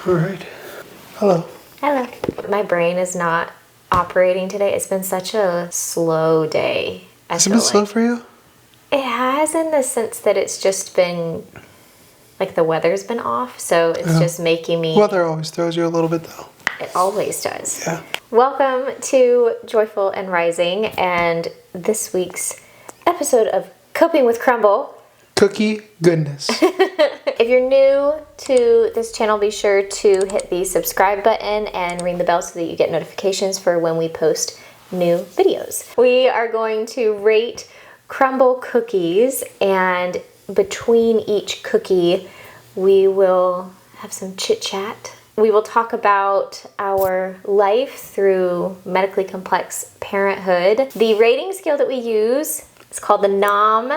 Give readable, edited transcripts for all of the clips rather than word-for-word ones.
All right. Hello. Hello. My brain is not operating today. It's been such a slow day. Has it been slow for you? It has, in the sense that it's just been, like, the weather's been off, so it's just making me... Weather always throws you a little bit, though. It always does. Yeah. Welcome to Joyful and Rising, and this week's episode of Coping with Crumbl. Cookie goodness. If you're new to this channel, be sure to hit the subscribe button and ring the bell so that you get notifications for when we post new videos. We are going to rate Crumbl cookies, and between each cookie, we will have some chit chat. We will talk about our life through medically complex parenthood. The rating scale that we use is called the Nom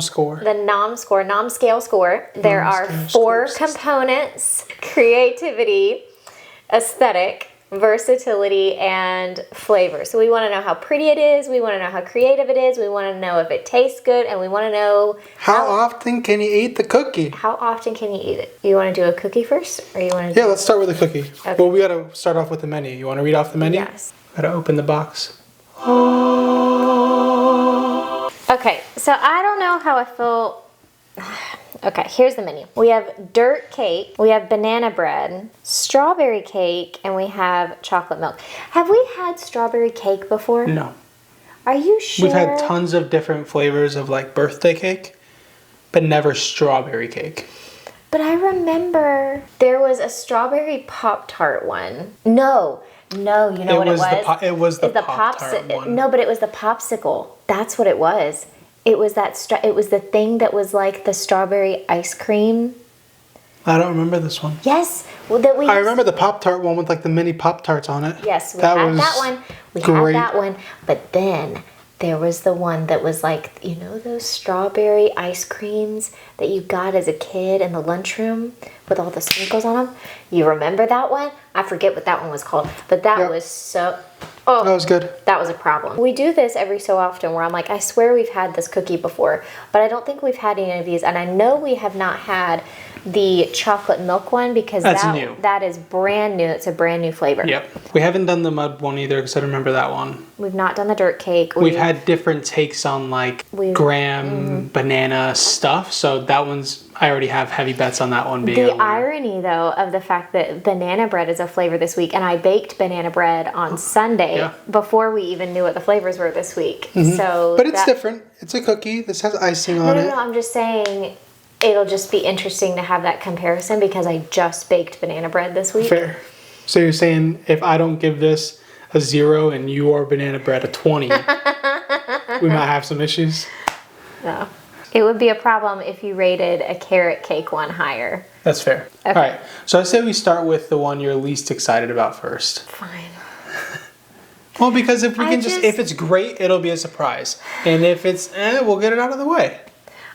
Score. The Nom Score, Nom Scale Score. There are four components: creativity, aesthetic, versatility, and flavor. So we want to know how pretty it is, we want to know how creative it is, we want to know if it tastes good, and we want to know how often can you eat the cookie? How often can you eat it? You want to do a cookie first, or you want to? Yeah, let's start with the cookie. Okay. Well, we got to start off with the menu. You want to read off the menu? Yes. Got to open the box. Okay, so I don't know how I feel. Okay, here's the menu. We have dirt cake, we have banana bread, strawberry cake, and we have chocolate milk. Have we had strawberry cake before? No. Are you sure? We've had tons of different flavors of like birthday cake, but never strawberry cake. But I remember there was a strawberry Pop-Tart one. No, you know what it was? It was the Pop-Tart one. No, but it was the popsicle. That's what it was. It was it was the thing that was like the strawberry ice cream. I don't remember this one. Yes, I remember the Pop-Tart one with like the mini Pop-Tarts on it. Yes, we had that one. We had that one. But then there was the one that was like, you know, those strawberry ice creams that you got as a kid in the lunchroom with all the sprinkles on them. You remember that one? I forget what that one was called, but that was so... Oh, that was good. That was a problem. We do this every so often where I'm like, I swear we've had this cookie before, but I don't think we've had any of these. And I know we have not had the chocolate milk one because that's new. That is brand new. It's a brand new flavor. Yep. We haven't done the mud one either because I remember that one. We've not done the dirt cake. We've had different takes on like graham, banana stuff. So that one's, I already have heavy bets on that one being the irony, though, of the fact that banana bread is a flavor this week, and I baked banana bread on Sunday before we even knew what the flavors were this week. So, but it's different. It's a cookie. This has icing on it. No, I'm just saying it'll just be interesting to have that comparison because I just baked banana bread this week. Fair. So you're saying if I don't give this a 0 and your banana bread a 20, we might have some issues? No. It would be a problem if you rated a carrot cake one higher. That's fair. Okay. All right. So I say we start with the one you're least excited about first. Fine. Well, because if we if it's great, it'll be a surprise. And if it's we'll get it out of the way.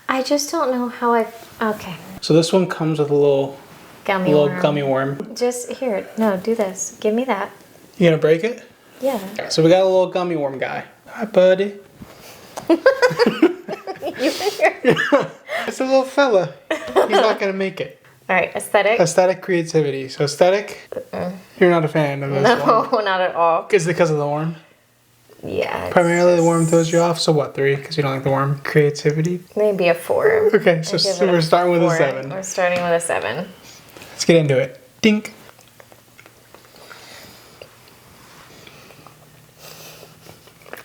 I just don't know how okay. So this one comes with a little gummy worm. Just here. No, do this. Give me that. You gonna break it? Yeah. Okay, so we got a little gummy worm guy. Hi, buddy. It's a little fella. He's not gonna make it. All right, aesthetic. Aesthetic, creativity. So aesthetic, you're not a fan of this one. No, not at all. Is it because of the worm? Yeah. Primarily the worm throws you off. So what, 3? Because you don't like the worm. Creativity? Maybe a 4. Okay, so we're starting with a 7. We're starting with a 7. Let's get into it. Dink.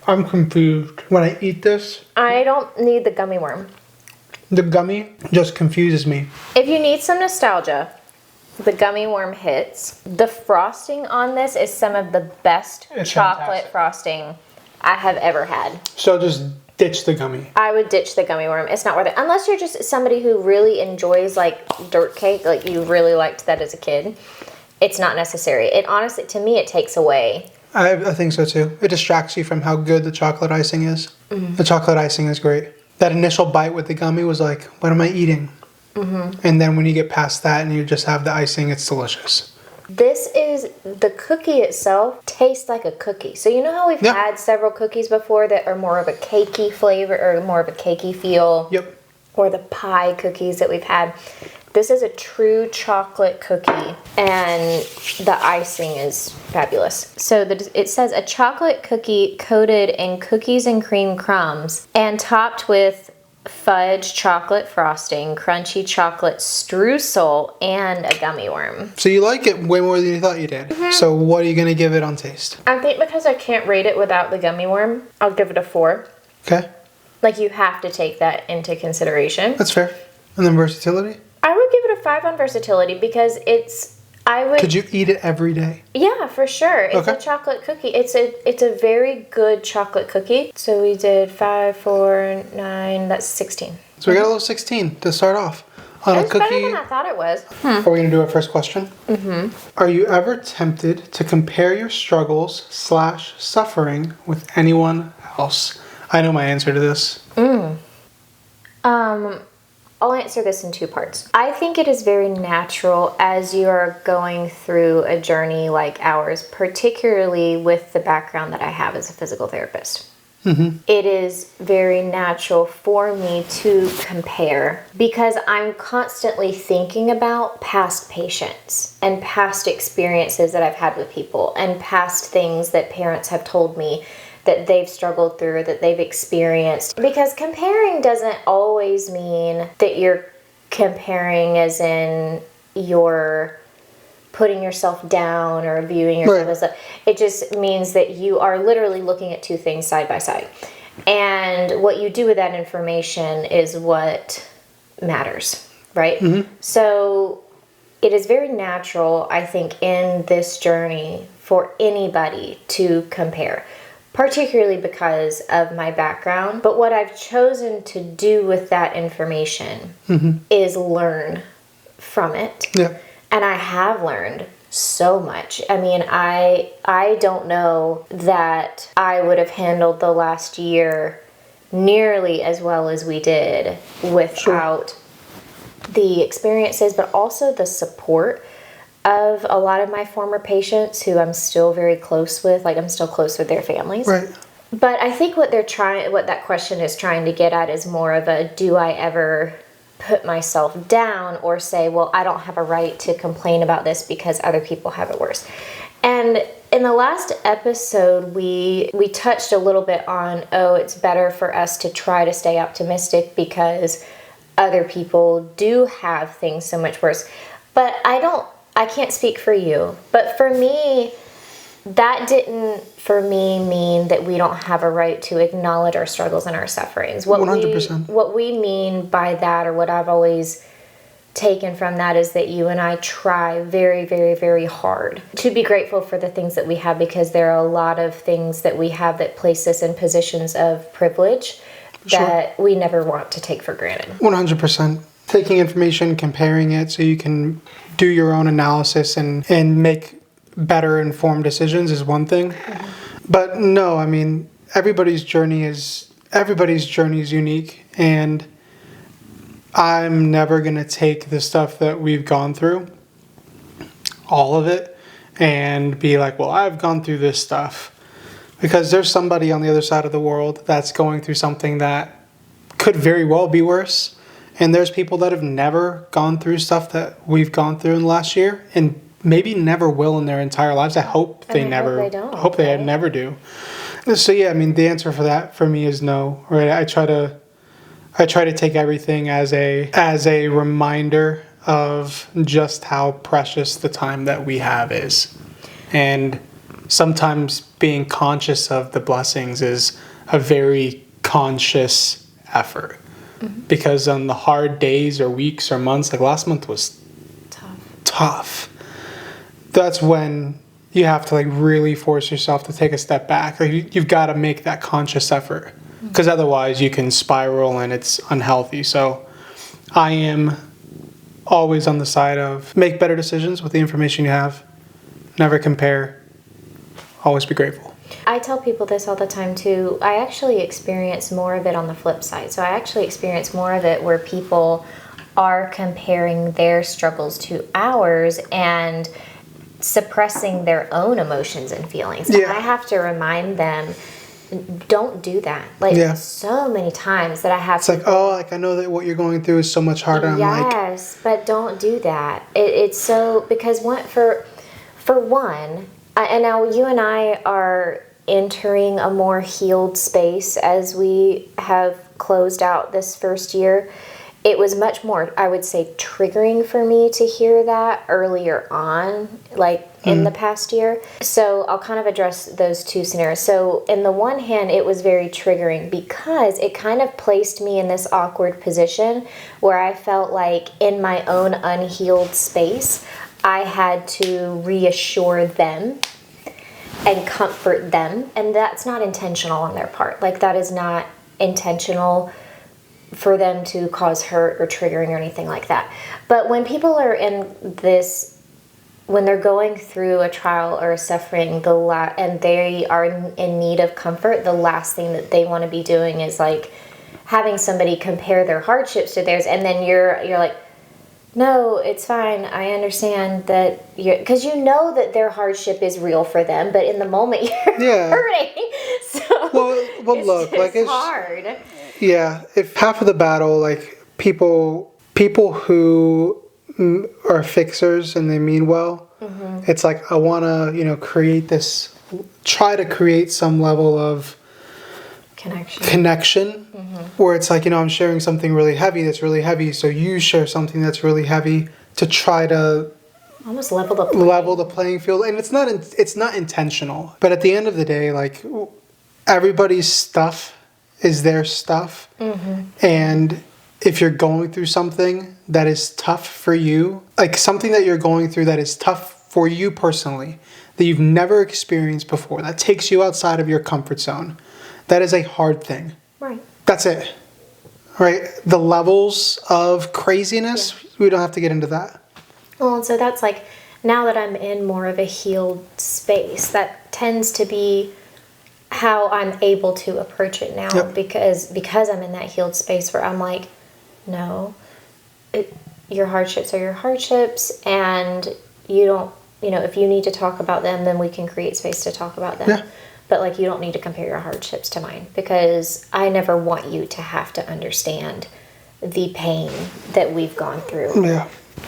I'm confused. When I eat this, I don't need the gummy worm. The gummy just confuses me. If you need some nostalgia, the gummy worm hits. The frosting on this is some of the best chocolate frosting I have ever had. So just ditch the gummy. I would ditch the gummy worm. It's not worth it. Unless you're just somebody who really enjoys like dirt cake, like you really liked that as a kid. It's not necessary. It honestly, to me, it takes away. I think so too. It distracts you from how good the chocolate icing is. The chocolate icing is great. That initial bite with the gummy was like, what am I eating? And then when you get past that and you just have the icing, it's delicious. This is, the cookie itself tastes like a cookie. So you know how we've had several cookies before that are more of a cakey flavor or more of a cakey feel? Yep. Or the pie cookies that we've had. This is a true chocolate cookie, and the icing is fabulous. So it says a chocolate cookie coated in cookies and cream crumbs and topped with fudge chocolate frosting, crunchy chocolate streusel, and a gummy worm. So you like it way more than you thought you did. So what are you going to give it on taste? I think because I can't rate it without the gummy worm, I'll give it a 4. Okay. Like, you have to take that into consideration. That's fair. And then versatility? I would give it a 5 on versatility because Could you eat it every day? Yeah, for sure. It's Okay. a chocolate cookie. It's a very good chocolate cookie. So we did 5, 4, 9, that's 16. So we got a little 16 to start off. On a It's better cookie. than I thought it was. Are we going to do our first question? Mm-hmm. Are you ever tempted to compare your struggles / suffering with anyone else? I know my answer to this. I'll answer this in 2 parts. I think it is very natural as you're going through a journey like ours, particularly with the background that I have as a physical therapist. Mm-hmm. It is very natural for me to compare because I'm constantly thinking about past patients and past experiences that I've had with people and past things that parents have told me that they've struggled through, that they've experienced. Because comparing doesn't always mean that you're comparing as in you're putting yourself down or viewing yourself as a... It just means that you are literally looking at 2 things side by side. And what you do with that information is what matters, right? Mm-hmm. So it is very natural, I think, in this journey for anybody to compare, particularly because of my background. But what I've chosen to do with that information is learn from it. Yeah. And I have learned so much. I mean, I don't know that I would have handled the last year nearly as well as we did without the experiences, but also the support of a lot of my former patients who I'm still very close with. Like, I'm still close with their families. Right. But I think what that question is trying to get at is more of a, do I ever put myself down or say, well, I don't have a right to complain about this because other people have it worse. And in the last episode, we touched a little bit on, it's better for us to try to stay optimistic because other people do have things so much worse. But I can't speak for you, but for me, that didn't, for me, mean that we don't have a right to acknowledge our struggles and our sufferings. 100%. What we mean by that, or what I've always taken from that, is that you and I try very, very, very hard to be grateful for the things that we have, because there are a lot of things that we have that place us in positions of privilege that we never want to take for granted. 100%. Taking information, comparing it so you can do your own analysis and make better informed decisions is one thing. But no, I mean, everybody's journey is unique, and I'm never going to take the stuff that we've gone through, all of it, and be like, well, I've gone through this stuff. Because there's somebody on the other side of the world that's going through something that could very well be worse. And there's people that have never gone through stuff that we've gone through in the last year, and maybe never will in their entire lives. I hope they never do. So yeah, I mean, the answer for that for me is no. Right? I try to take everything as a reminder of just how precious the time that we have is. And sometimes being conscious of the blessings is a very conscious effort. Because on the hard days or weeks or months, like last month was tough. That's when you have to like really force yourself to take a step back. Like you've got to make that conscious effort, because otherwise you can spiral and it's unhealthy. So I am always on the side of make better decisions with the information you have. Never compare. Always be grateful. I tell people this all the time too. I actually experience more of it on the flip side. So I actually experience more of it where people are comparing their struggles to ours and suppressing their own emotions and feelings. Yeah. And I have to remind them don't do that. Like so many times that I have. It's like, oh, like I know that what you're going through is so much harder. I'm like, yes, but don't do that. It's so, because for one, and now you and I are entering a more healed space as we have closed out this first year. It was much more, I would say, triggering for me to hear that earlier on, like in the past year. So I'll kind of address those two scenarios. So in the one hand, it was very triggering because it kind of placed me in this awkward position where I felt like in my own unhealed space, I had to reassure them and comfort them. And that's not intentional on their part. Like, that is not intentional for them to cause hurt or triggering or anything like that. But when people are in this, when they're going through a trial or a suffering, and they are in need of comfort, the last thing that they want to be doing is like having somebody compare their hardships to theirs, and then you're like, no, it's fine. I understand that because you know that their hardship is real for them, but in the moment you're hurting. So it's hard. Yeah, if half of the battle, like people who are fixers and they mean well, it's like, I want to, try to create some level of connection where it's like, I'm sharing something really heavy that's really heavy, so you share something that's really heavy to try to almost level the playing field. And it's not intentional, but at the end of the day, like, everybody's stuff is their stuff. And if you're going through something that is tough for you, like something that you're going through that is tough for you personally, that you've never experienced before, that takes you outside of your comfort zone, that is a hard thing. Right. That's it. Right? The levels of craziness, we don't have to get into that. Well, and so that's like, now that I'm in more of a healed space, that tends to be how I'm able to approach it now, because I'm in that healed space where I'm like, no, your hardships are your hardships, and you don't, if you need to talk about them, then we can create space to talk about them. But like, you don't need to compare your hardships to mine, because I never want you to have to understand the pain that we've gone through.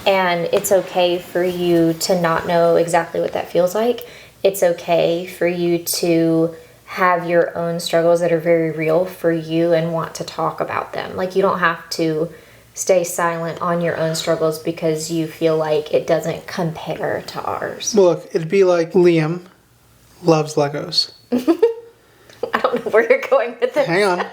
And it's okay for you to not know exactly what that feels like. It's okay for you to have your own struggles that are very real for you and want to talk about them. Like, you don't have to stay silent on your own struggles because you feel like it doesn't compare to ours. Well, look, it'd be like Liam loves Legos. I don't know where you're going with this. Hang on.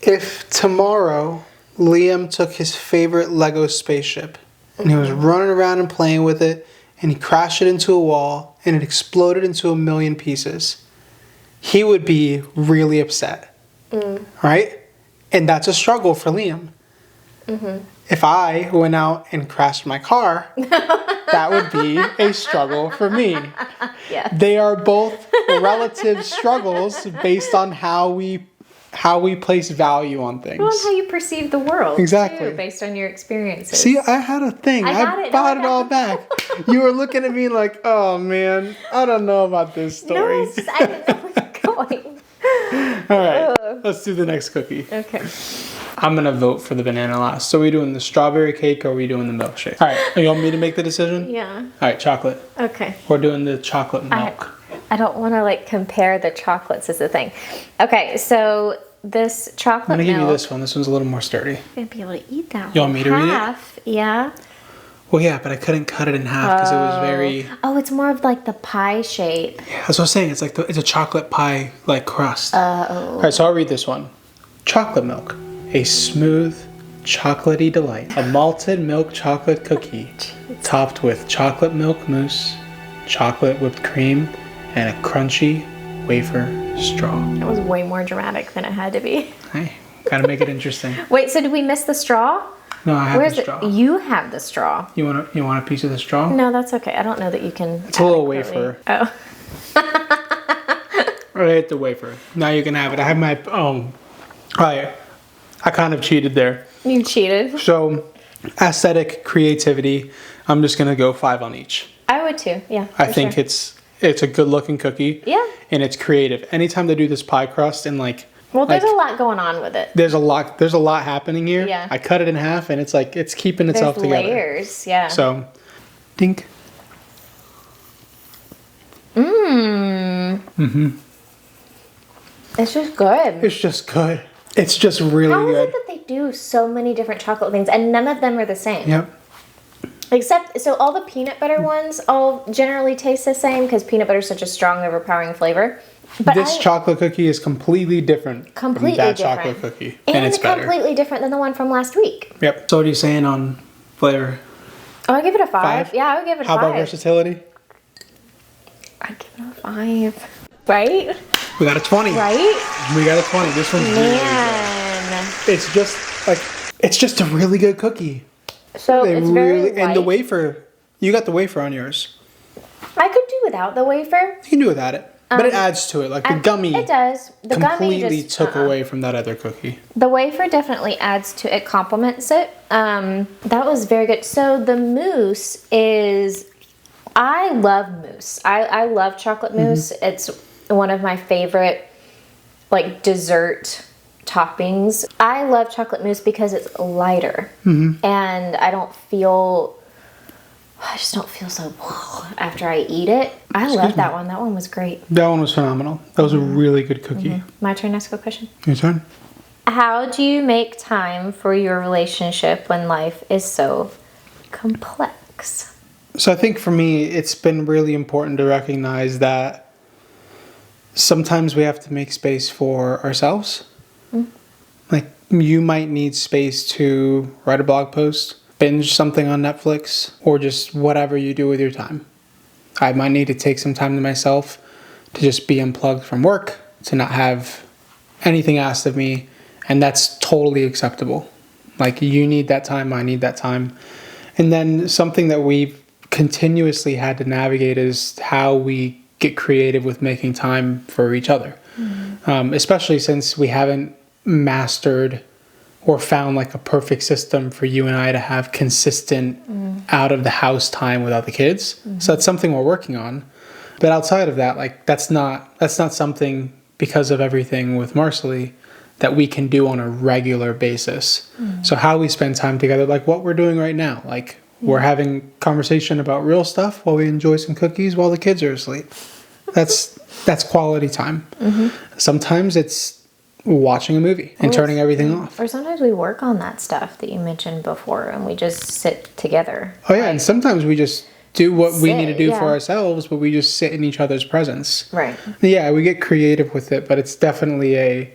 If tomorrow Liam took his favorite Lego spaceship and he was running around and playing with it, and he crashed it into a wall and it exploded into 1,000,000 pieces, he would be really upset. Right? And that's a struggle for Liam. If I went out and crashed my car, that would be a struggle for me. They are both relative struggles based on how we place value on things. Well, how you perceive the world. Exactly. Too, based on your experiences. See, I had a thing. I brought it all back. You were looking at me like, oh man, I don't know about this story. No, I didn't know where you're going. All right, let's do the next cookie. Okay. I'm going to vote for the banana last. So are we doing the strawberry cake or are we doing the milkshake? All right, you want me to make the decision? Yeah. All right, chocolate. Okay. We're doing the chocolate milk. I don't want to like compare the chocolates is the thing. Okay, so this chocolate milk. I'm going to give you this one. This one's a little more sturdy. I'm going to be able to eat that one. You want me to read it? Yeah. Well, yeah, but I couldn't cut it in half because it was very... Oh, it's more of like the pie shape. Yeah, that's what I'm saying. It's like it's a chocolate pie like crust. All right, so I'll read this one. Chocolate milk. A smooth, chocolatey delight. A malted milk chocolate cookie topped with chocolate milk mousse, chocolate whipped cream, and a crunchy wafer straw. That was way more dramatic than it had to be. Hey, gotta make it interesting. Wait, so did we miss the straw? No, I have the straw. You have the straw. You want a piece of the straw? No, that's okay. I don't know that you can. It's a little wafer. Oh. I ate the wafer. Now you can have it. I have my I kind of cheated there. You cheated. So, aesthetic creativity. I'm just gonna go 5 on each. I would too. Yeah. I think it's it's a good looking cookie. Yeah. And it's creative. Anytime they do this pie crust and like, well, there's a lot going on with it. There's a lot happening here. Yeah. I cut it in half and it's like, it's keeping itself There's together. layers, yeah. So, dink. It's just good. It's just good. It's just really How is good. it that they do so many different chocolate things and none of them are the same? Yep. Except, so all the peanut butter ones all generally taste the same because peanut butter is such a strong, overpowering flavor. But This chocolate cookie is completely different Completely from that different. chocolate cookie. and it's better. completely different than the one from last week. Yep. So what are you saying on flavor? Oh, I give it a 5. Five? Yeah, I would give it a How 5. about versatility? I'd give it a 5. Right? We got a 20. Right? We got a 20. This one's really good. Man. It's just like, it's just a really good cookie. So it's very light. And the wafer, you got the wafer on yours. I could do without the wafer. You can do without it. But it adds to it. Like the gummy It does. The completely gummy just took away from that other cookie. The wafer definitely adds to it, complements it. That was very good. So the mousse is, I love mousse. I love chocolate mousse. It's one of my favorite like dessert toppings. I love chocolate mousse because it's lighter and I just don't feel so after I eat it. I love that one. That one was great. That one was phenomenal. That was a really good cookie. My turn to ask a question. Your turn. How do you make time for your relationship when life is so complex? So I think for me, it's been really important to recognize that sometimes we have to make space for ourselves. Like you might need space to write a blog post, binge something on Netflix, or just whatever you do with your time. I might need to take some time to myself to just be unplugged from work, to not have anything asked of me, and that's totally acceptable. Like you need that time, I need that time. And then something that we've continuously had to navigate is how we get creative with making time for each other. Especially since we haven't mastered or found like a perfect system for you and I to have consistent out of the house time without the kids. So that's something we're working on. But outside of that, like that's not something, because of everything with Marsaili, that we can do on a regular basis. So how we spend time together, like what we're doing right now, like we're having conversation about real stuff while we enjoy some cookies while the kids are asleep. That's quality time. Sometimes it's watching a movie and turning everything off. Or sometimes we work on that stuff that you mentioned before and we just sit together. Oh yeah, and sometimes we just do what we need to do yeah. for ourselves, but we just sit in each other's presence. Right. Yeah, we get creative with it, but it's definitely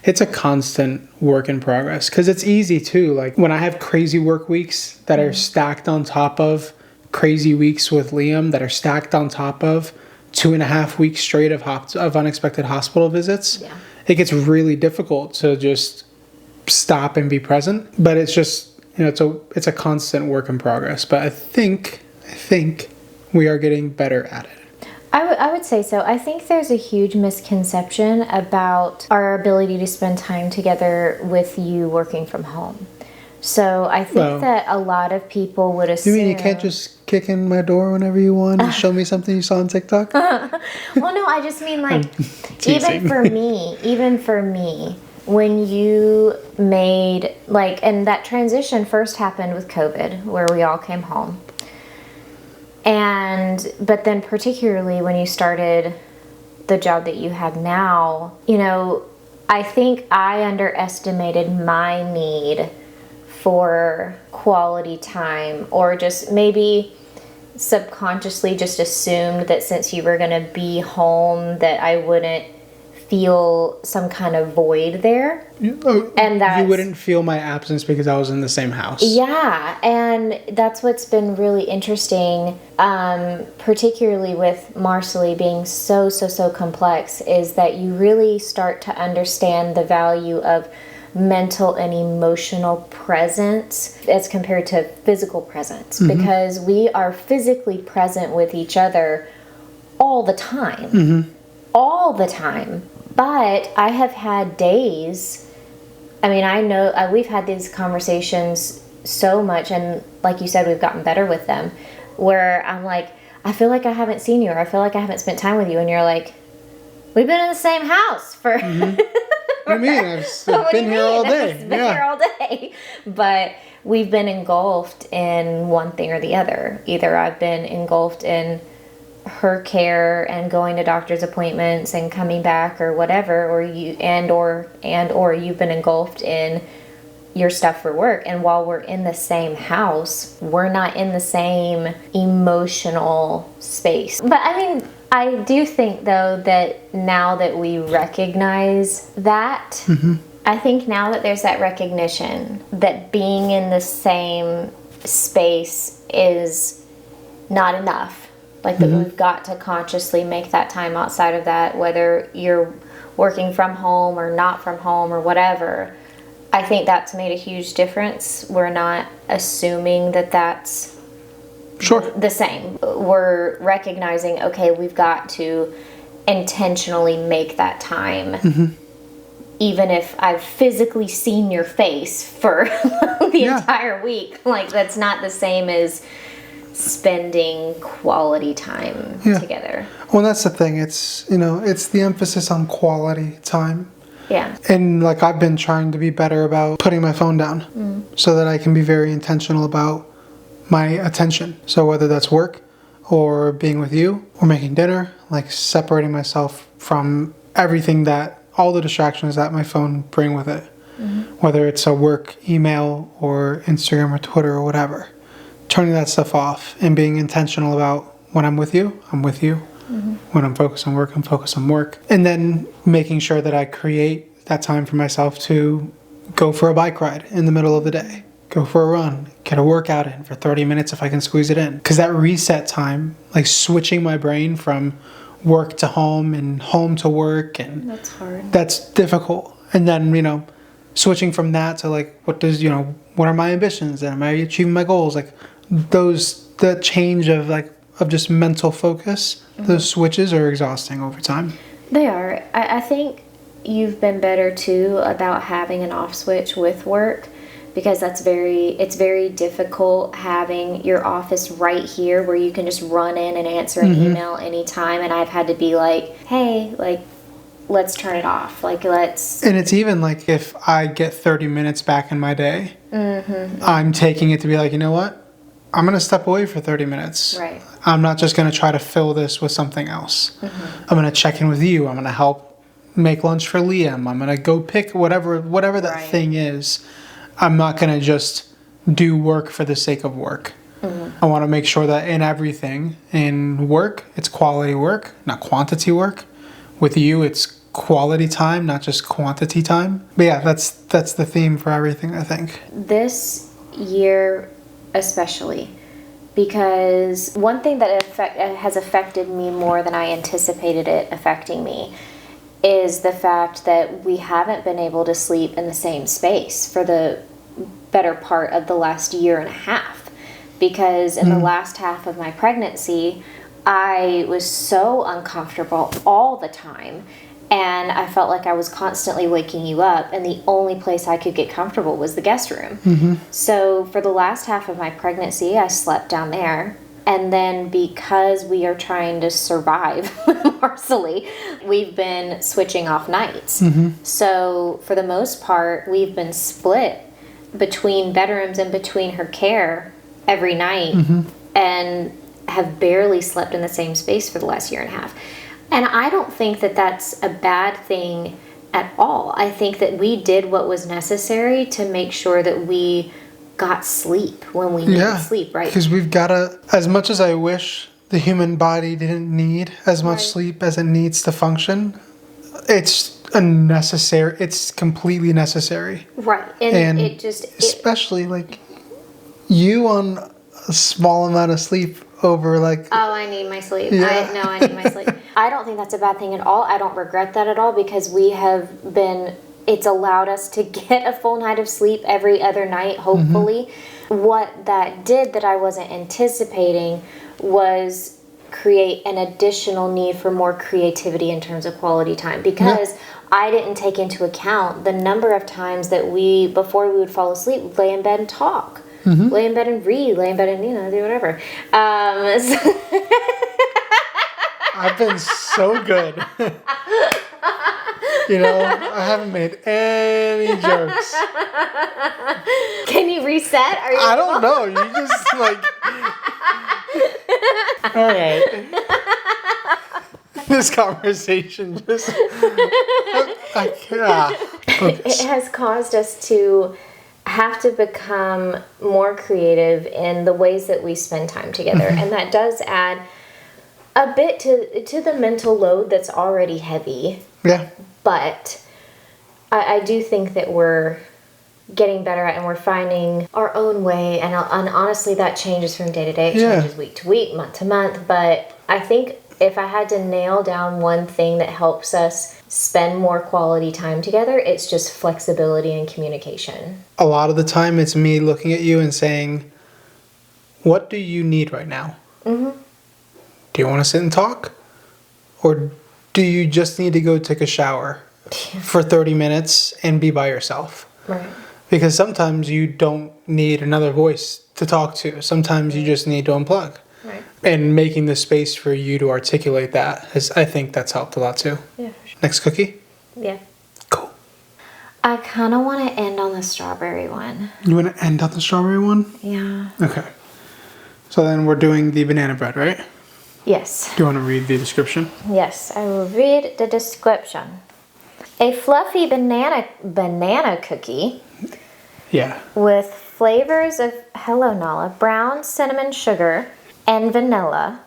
it's a constant work in progress. Because it's easy too. Like when I have crazy work weeks that are stacked on top of crazy weeks with Liam, that are stacked on top of 2.5 weeks straight of unexpected hospital visits, it gets really difficult to just stop and be present. But it's just, it's a constant work in progress. But I think we are getting better at it. I would say so. I think there's a huge misconception about our ability to spend time together with you working from home. So I think that a lot of people would assume... You mean you can't just kick in my door whenever you want and show me something you saw on TikTok? Well, no, I just mean like, even for me, when you made like, and that transition first happened with COVID where we all came home. But then particularly when you started the job that you have now, I think I underestimated my need for quality time, or just maybe subconsciously just assumed that since you were going to be home that I wouldn't feel some kind of void there. And that you wouldn't feel my absence because I was in the same house. Yeah, and that's what's been really interesting, particularly with Marsaili being so complex, is that you really start to understand the value of mental and emotional presence as compared to physical presence, because we are physically present with each other all the time. All the time. But I have had days, I know we've had these conversations so much, and like you said, we've gotten better with them, where I'm like, I feel like I haven't seen you, or I feel like I haven't spent time with you. And you're like, we've been in the same house for... What do you mean? I've been here all day. I've been here all day. But we've been engulfed in one thing or the other. Either I've been engulfed in her care and going to doctor's appointments and coming back or whatever, or or you've been engulfed in your stuff for work. And while we're in the same house, we're not in the same emotional space. But I mean, I do think though that now that we recognize that, I think now that there's that recognition that being in the same space is not enough. Like that we've got to consciously make that time outside of that, whether you're working from home or not from home or whatever. I think that's made a huge difference. We're not assuming that that's the same. We're recognizing, okay, we've got to intentionally make that time. Even if I've physically seen your face for the entire week. Like, that's not the same as spending quality time together. Well, that's the thing. It's, it's the emphasis on quality time. Yeah. And like I've been trying to be better about putting my phone down so that I can be very intentional about my attention. So whether that's work or being with you or making dinner, like separating myself from everything all the distractions that my phone bring with it. Whether it's a work email or Instagram or Twitter or whatever. Turning that stuff off and being intentional about when I'm with you, I'm with you. When I'm focused on work, I'm focused on work. And then making sure that I create that time for myself to go for a bike ride in the middle of the day. Go for a run. Get a workout in for 30 minutes if I can squeeze it in. Because that reset time, like switching my brain from work to home and home to work. And that's hard. That's difficult. And then, switching from that to like, what are my ambitions? And am I achieving my goals? Like the change of just mental focus, those switches are exhausting over time. They are. I think you've been better too about having an off switch with work, because it's very difficult having your office right here where you can just run in and answer an email anytime. And I've had to be like, hey, like, let's turn it off. Like, let's... And it's even like if I get 30 minutes back in my day, I'm taking it to be like, you know what? I'm going to step away for 30 minutes. Right. I'm not just going to try to fill this with something else. I'm going to check in with you. I'm going to help make lunch for Liam. I'm going to go pick whatever that thing is. I'm not going to just do work for the sake of work. I want to make sure that in everything, in work, it's quality work, not quantity work. With you, it's quality time, not just quantity time. But yeah, that's the theme for everything, I think. This year especially, because one thing that has affected me more than I anticipated it affecting me is the fact that we haven't been able to sleep in the same space for the better part of the last year and a half. Because in the last half of my pregnancy, I was so uncomfortable all the time. And I felt like I was constantly waking you up, and the only place I could get comfortable was the guest room. So for the last half of my pregnancy, I slept down there. And then because we are trying to survive with Marsaili, we've been switching off nights. So for the most part, we've been split between bedrooms and between her care every night, and have barely slept in the same space for the last year and a half. And I don't think that that's a bad thing at all. I think that we did what was necessary to make sure that we got sleep when we needed sleep, right? Because we've got to, as much as I wish the human body didn't need as much sleep as it needs to function, it's completely necessary. Right. And especially like you on a small amount of sleep over like... Oh, I need my sleep. I need my sleep. I don't think that's a bad thing at all. I don't regret that at all, because it's allowed us to get a full night of sleep every other night, hopefully. What that did that I wasn't anticipating was create an additional need for more creativity in terms of quality time, because I didn't take into account the number of times that before we would fall asleep, lay in bed and talk. lay in bed and read, lay in bed and, do whatever. I've been so good. I haven't made any jokes. Can you reset? I don't know. You just all right. This conversation just. It has caused us to have to become more creative in the ways that we spend time together. And that does add a bit to the mental load that's already heavy. Yeah. But I do think that we're getting better at, and we're finding our own way. And honestly, that changes from day to day. It changes week to week, month to month. But I think if I had to nail down one thing that helps us spend more quality time together, it's just flexibility and communication. A lot of the time, it's me looking at you and saying, what do you need right now? Mm-hmm. Do you want to sit and talk? Or do you just need to go take a shower for 30 minutes and be by yourself? Right. Because sometimes you don't need another voice to talk to. Sometimes you just need to unplug. Right. And making the space for you to articulate that, I think that's helped a lot too. Yeah, for sure. Next cookie? Yeah. Cool. I kind of want to end on the strawberry one. You want to end on the strawberry one? Yeah. Okay. So then we're doing the banana bread, right? Yes. Do you want to read the description? Yes, I will read the description. A fluffy banana cookie. Yeah. With flavors of Hello Nala, brown cinnamon sugar, and vanilla,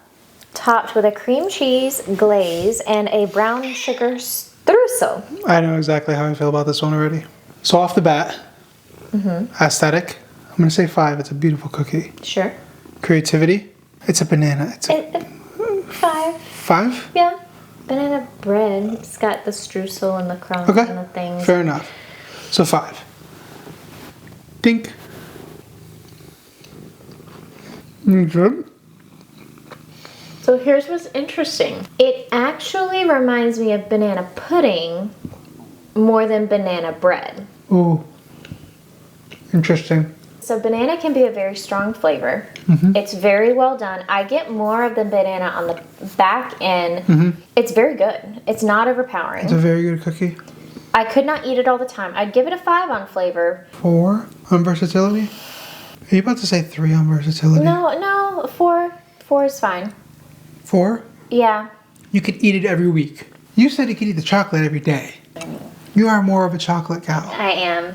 topped with a cream cheese glaze and a brown sugar streusel. I know exactly how I feel about this one already. So off the bat, aesthetic, I'm going to say 5. It's a beautiful cookie. Sure. Creativity, it's a banana. It's a 5. 5? Yeah. Banana bread. It's got the streusel and the crumbs and the things. Fair enough. So 5. Dink. Good. So here's what's interesting. It actually reminds me of banana pudding more than banana bread. Ooh. Interesting. So banana can be a very strong flavor. It's very well done. I get more of the banana on the back end. It's very good. It's not overpowering. It's a very good cookie. I could not eat it all the time. I'd give it a 5 on flavor. 4 on versatility? Are you about to say 3 on versatility? No, 4. 4 is fine. 4? Yeah. You could eat it every week. You said you could eat the chocolate every day. You are more of a chocolate cow. I am.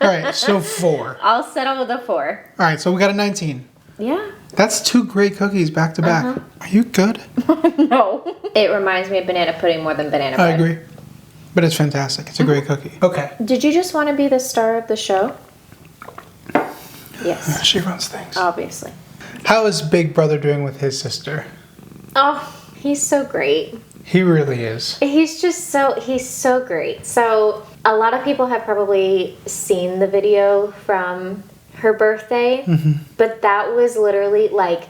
All right, so 4. I'll settle with a 4. All right, so we got a 19. Yeah. That's 2 great cookies back to back. Are you good? No. It reminds me of banana pudding more than banana bread. I agree. But it's fantastic. It's a great cookie. Okay. Did you just want to be the star of the show? Yes. She runs things. Obviously. How is Big Brother doing with his sister? Oh, he's so great. He really is. He's so great. So a lot of people have probably seen the video from her birthday, but that was literally like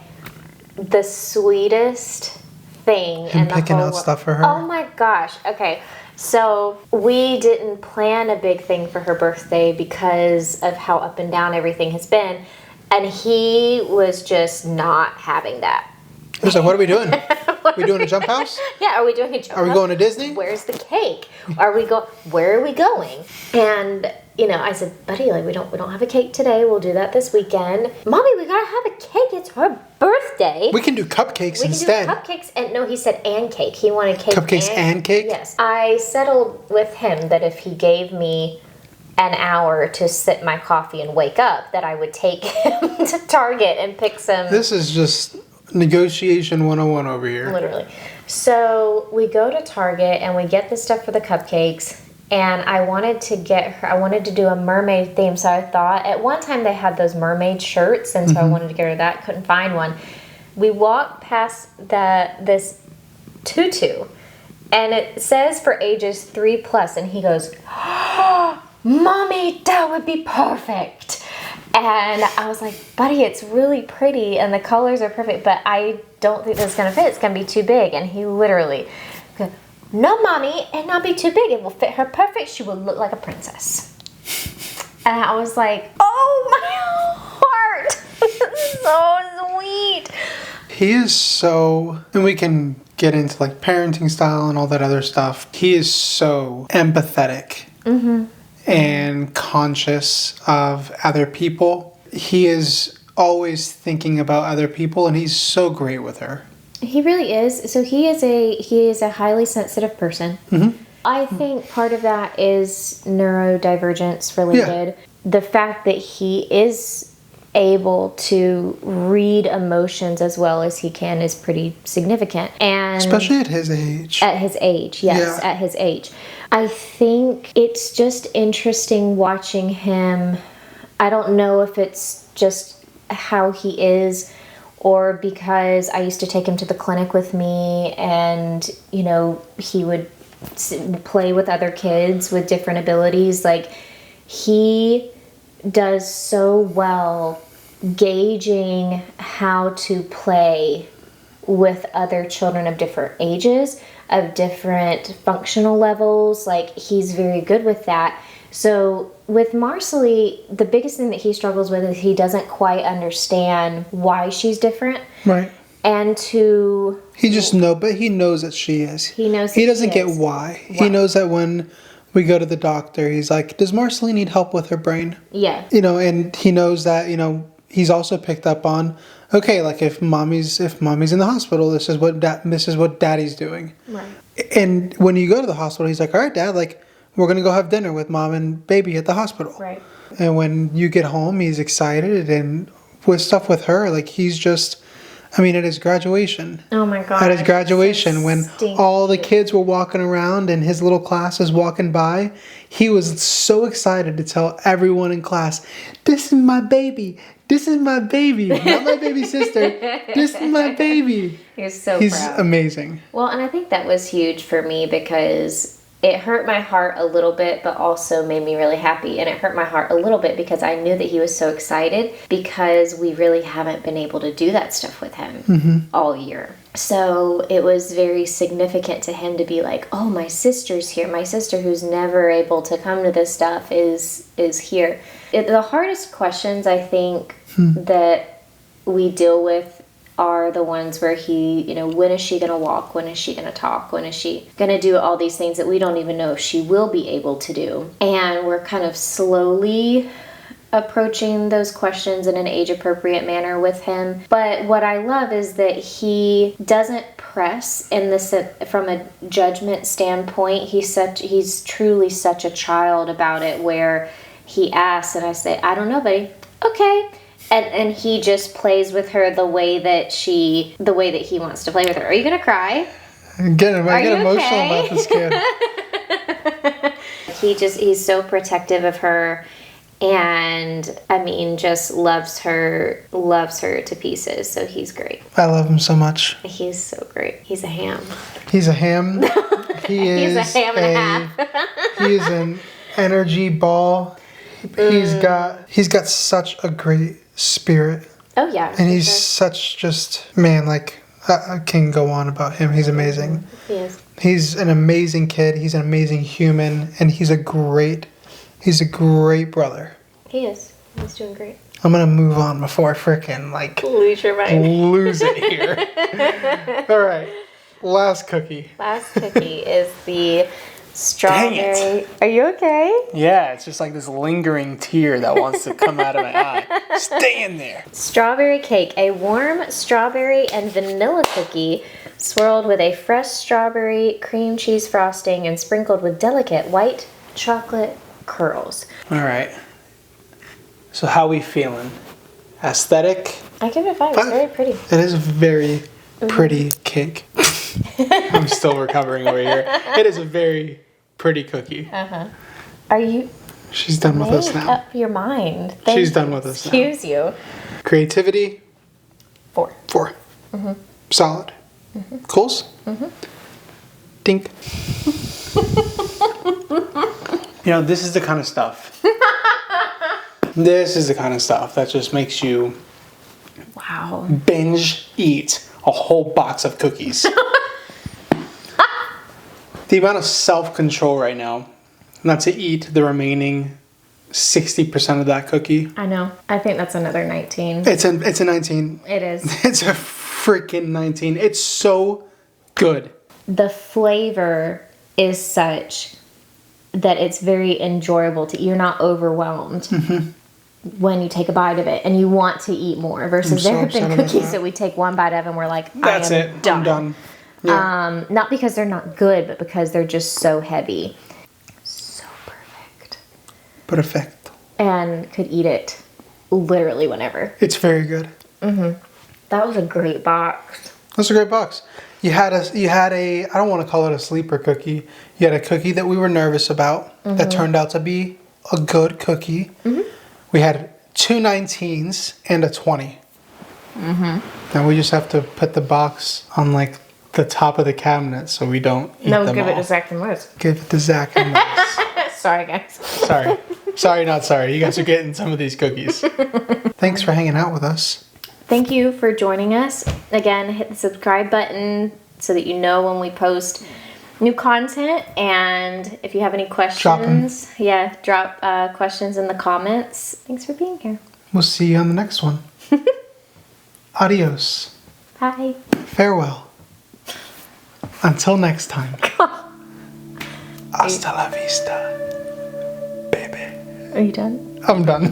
the sweetest thing Him in the picking whole out world. stuff for her? Oh my gosh. Okay. So we didn't plan a big thing for her birthday because of how up and down everything has been. And he was just not having that. He was like, what are we doing? We doing a jump house? Yeah, are we doing a jump house? Are we going to Disney? Where's the cake? Where are we going? And I said, buddy, like we don't have a cake today. We'll do that this weekend. Mommy, we gotta have a cake. It's her birthday. We can do cupcakes instead. We can do cupcakes, and no, he said and cake. He wanted cake. Cupcakes and cake? Yes. I settled with him that if he gave me an hour to sip my coffee and wake up, that I would take him to Target and pick some. This is just negotiation 101 over here. Literally. So we go to Target and we get the stuff for the cupcakes. And I wanted to do a mermaid theme. So I thought, at one time they had those mermaid shirts. And so I wanted to get her that. Couldn't find one. We walked past this tutu. And it says for ages 3+. And he goes, oh, Mommy, that would be perfect. And I was like, buddy, it's really pretty. And the colors are perfect. But I don't think that's going to fit. It's going to be too big. And he literally goes, no, Mommy, it'll not be too big. It will fit her perfect. She will look like a princess. And I was like, oh, my heart. So sweet. He is so, and we can get into like parenting style and all that other stuff. He is so empathetic and conscious of other people. He is always thinking about other people, and he's so great with her. He really is. So he is a highly sensitive person. I think part of that is neurodivergence related. Yeah. The fact that he is able to read emotions as well as he can is pretty significant. And especially at his age. At his age, yes, Yeah. at his age. I think it's just interesting watching him. I don't know if it's just how he is or because I used to take him to the clinic with me and, you know, he would play with other kids with different abilities. Like, he does so well gauging how to play with other children of different ages, of different functional levels. Like, he's very good with that. So with Marsaili, the biggest thing that he struggles with is he doesn't quite understand why she's different. Right. And he just but he knows that she is. He knows he that doesn't she get is. why. He knows that when we go to the doctor, he's like, does Marsaili need help with her brain? Yeah. You know, and he knows that, you know, he's also picked up on, okay, like if mommy's in the hospital, this is what daddy's doing. Right. And when you go to the hospital, he's like, all right, dad, like, we're going to go have dinner with mom and baby at the hospital. Right. And when you get home, he's excited. And with stuff with her, like, he's just, I mean, at his graduation. Oh my God. At his graduation, when stinky. all the kids were walking around and his little class was walking by, he was so excited to tell everyone in class, this is my baby. This is my baby. Not my baby sister. This is my baby. He's so He's proud. amazing. Well, and I think that was huge for me because it hurt my heart a little bit, but also made me really happy. And it hurt my heart a little bit because I knew that he was so excited because we really haven't been able to do that stuff with him all year. So it was very significant to him to be like, oh, my sister's here. My sister who's never able to come to this stuff is here. The hardest questions, I think, that we deal with are the ones where he, you know, when is she going to walk? When is she going to talk? When is she going to do all these things that we don't even know if she will be able to do? And we're kind of slowly approaching those questions in an age-appropriate manner with him. But what I love is that he doesn't press in this from a judgment standpoint. He's truly such a child about it, where he asks and I say, I don't know, buddy. Okay. And he just plays with her the way that he wants to play with her. Are you gonna cry? I get emotional okay? about this kid. He's so protective of her, and I mean, just loves her to pieces. So he's great. I love him so much. He's so great. He's a ham. He's a ham. He is He's a ham and a half. He is an energy ball. He's got such a great spirit. Oh yeah. And he's such just, man, like, I can go on about him. He's amazing. He is. He's an amazing kid. He's an amazing human. And he's a great brother. He is. He's doing great. I'm going to move on before I frickin' like Lose your mind. lose it here. All right. Last cookie. Last cookie is the strawberry. Dang it. Are you okay? Yeah, it's just like this lingering tear that wants to come out of my eye. Stay in there. Strawberry cake, a warm strawberry and vanilla cookie swirled with a fresh strawberry cream cheese frosting and sprinkled with delicate white chocolate curls. All right. So how we feeling? Aesthetic? I give it a 5. It's very pretty. It is a very pretty cake. I'm still recovering over here. It is a very pretty cookie. Are you? She's done with us Make now. up your mind. She's done with us now. Excuse you. Creativity? 4. 4. Solid. Coals? Dink. You know, this is the kind of stuff. This is the kind of stuff that just makes you Wow. binge eat a whole box of cookies. The amount of self-control right now not to eat the remaining 60% of that cookie. I know. I think that's another 19. It's a 19. It is. It's a freaking 19. It's so good. The flavor is such that it's very enjoyable to eat. You're not overwhelmed when you take a bite of it, and you want to eat more. Versus there have been cookies that we take one bite of and we're like, That's I am it. done. I'm done. Yeah. Not because they're not good, but because they're just so heavy. So perfect. Perfecto. And could eat it literally whenever. It's very good. That was a great box. That's a great box. You had a I don't want to call it a sleeper cookie. You had a cookie that we were nervous about that turned out to be a good cookie. We had 2 19s and a 20. Now we just have to put the box on like the top of the cabinet so we don't eat them give it all. to Zach and Liz. Give it to Zach and Liz. Sorry, guys. Sorry. Sorry, not sorry. You guys are getting some of these cookies. Thanks for hanging out with us. Thank you for joining us. Again, hit the subscribe button so that you know when we post new content. And if you have any questions, drop questions in the comments. Thanks for being here. We'll see you on the next one. Adios. Bye. Farewell. Until next time. Hasta la vista, baby. Are you done? I'm done.